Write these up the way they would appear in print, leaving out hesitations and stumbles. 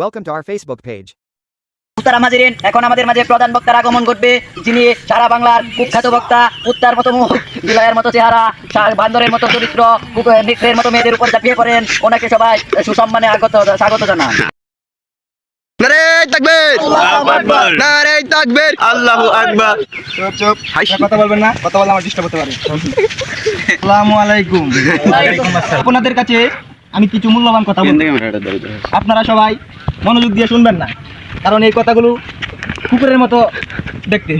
Welcome to our Facebook page. এখন আমাদের মাঝে প্রধান বক্তার আগমন ঘটবে, যিনি সারা বাংলার কুখ্যাত বক্তা, উত্তার মতো মুখ, বিলায়ের মতো চেহারা, বান্দরের মতো চরিত্র, নিকরের মতো মেয়েদের উপর ঝাঁপিয়ে পড়েন। ওনাকে সবাই সুসম্মানে স্বাগত জানান। নারে তাকবীর, আল্লাহু আকবার, নারে তাকবীর, আল্লাহু আকবার। চুপ কথা বলবেন না, কথা বললে আমার ডিস্টার্ব হতে পারে। আসসালামু আলাইকুম। আপনাদের কাছে আমি কিছু মূল্যবান কথা বলবো, আপনারা সবাই মনোযোগ দিয়ে শুনবেন না, কারণ এই কথাগুলো কুকুরের মতো দেখতে।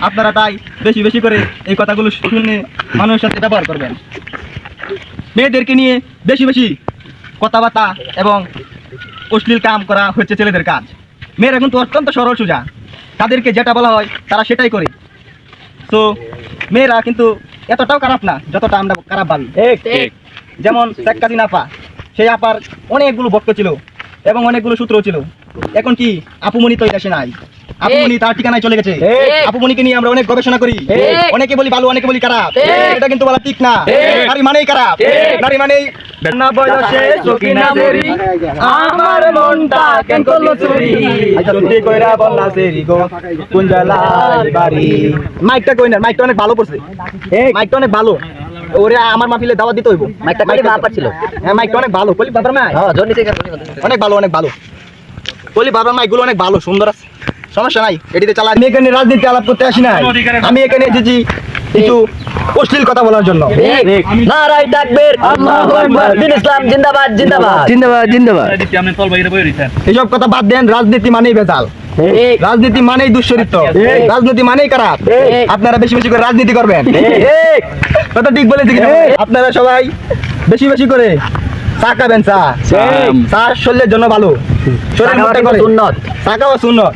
আপনারা তাই বেশি বেশি করে এই কথাগুলো শুনে মানুষের সাথে ব্যবহার করবেন। মেয়েদেরকে নিয়ে বেশি বেশি কথাবার্তা এবং অশ্লীল কাম করা হচ্ছে ছেলেদের কাজ। মেয়েরা কিন্তু অত্যন্ত সরল সোজা, তাদেরকে যেটা বলা হয় তারা সেটাই করে। তো মেয়েরা কিন্তু এতটাও খারাপ না যতটা আমরা খারাপ ভাবি। যেমন শেখ হাসিনা আপা, সেই আপার অনেকগুলো ভক্ত ছিল এবং অনেকগুলো সূত্র ছিল। এখন কি আপুমনি তো আসে নাই, আপুমনি তার ঠিকানায় চলে গেছে। আপুমনিকে নিয়ে আমরা অনেক গবেষণা করি, অনেকে বলি ভালো, অনেকে বলি খারাপ। এটা কিন্তু বলা ঠিক না। নারী মানেই খারাপ, নারী মানেই না বয়সে সকিনা দেরি, আমার মনটা কেন করলো চুরি, চুরি কইরা বললা সেরি গো কুঞ্জালার বাড়ি। মাইকটা কই না, মাইকটা অনেক ভালো পড়ছে, মাইকটা অনেক ভালো। ওরে আমার মাহফিলে দাওয়াত দিতে হইব। মাইকটা কলি বাবা ছিল। হ্যাঁ, মাইকটা অনেক ভালো, কলি বাবার মাইক। হ্যাঁ, জনি থেকে অনেক ভালো, অনেক ভালো। কলি বাবার মাইকগুলো অনেক ভালো, সুন্দর আছে, সমস্যা নাই, এটিতে চালা। আমি এখানে রাজনীতি আলাপ করতে আসি নাই, আমি এখানে এসেছি কিছু অশ্লীল কথা বলার জন্য। নারায়ে তাকবীর, আল্লাহু আকবার, দিন ইসলাম জিন্দাবাদ জিন্দাবাদ জিন্দাবাদ জিন্দাবাদ। এইসব কথা বাদ দেন। রাজনীতি মানেই বেজাল, রাজনীতি মানেই দুশ্চরিত্র, রাজনীতি মানেই খারাপ। আপনারা বেশি বেশি করে রাজনীতি করবেন। কথা ঠিক বলেছি কিনা? আপনারা সবাই বেশি বেশি করে চা খাবেন। চা শরীরের জন্য ভালো, শরীর মোটা করে, চা খাওয়া সুন্নত।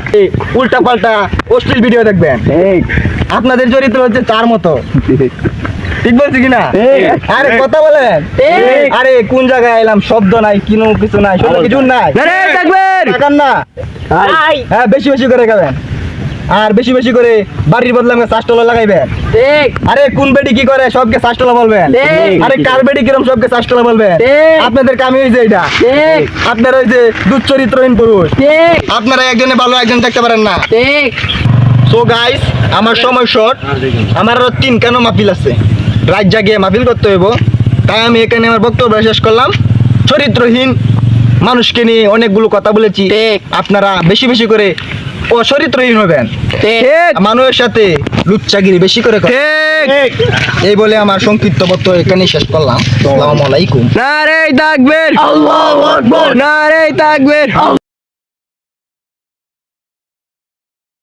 উল্টা পাল্টা অশ্লীল ভিডিও দেখবেন। আপনাদের চরিত্র হচ্ছে চার মতো, ঠিক বলছি কিনা? আরে কথা বলেন। আরে কোন জায়গায় এলাম, শব্দ নাই, কিছু নাই, শব্দ কিছু নাই। না, হ্যাঁ, বেশি বেশি করে খাবেন, আর বেশি বেশি করে বাড়ির বদলে চাষটলা লাগাইবেন। আরে কোন বেডি কি করে সবকে চাষটলা বলবেন, আরে কার বেডি কিরম সবকে চাষটলা বলবেন। আপনাদের কামই হয়েছে এটা। আপনারা হয়েছে দুশ্চরিত্রহীন পুরুষ। আপনারা একজনে ভালো, একজন দেখতে পারেন না। সো গাইস, আমার সময় শর্ট, আমার আরো 3 কেন মাহফিল আছে, রাত জাগিয়ে মাহফিল করতে হইব। তাই আমি এখানে আমার বক্তব্য শেষ করলাম। চরিত্রহীন মানুষকে নিয়ে অনেকগুলো কথা বলেছি, আপনারা বেশি বেশি করে অচরিত্রহীন হবেন, মানুষের সাথে লুচ্চাগিরি বেশি করে এই বলে আমার সংক্ষিপ্ত বক্তব্য এখানে শেষ করলাম। আসসালামু আলাইকুম। নারে তাকবীর, আল্লাহু আকবার, নারে তাকবীর।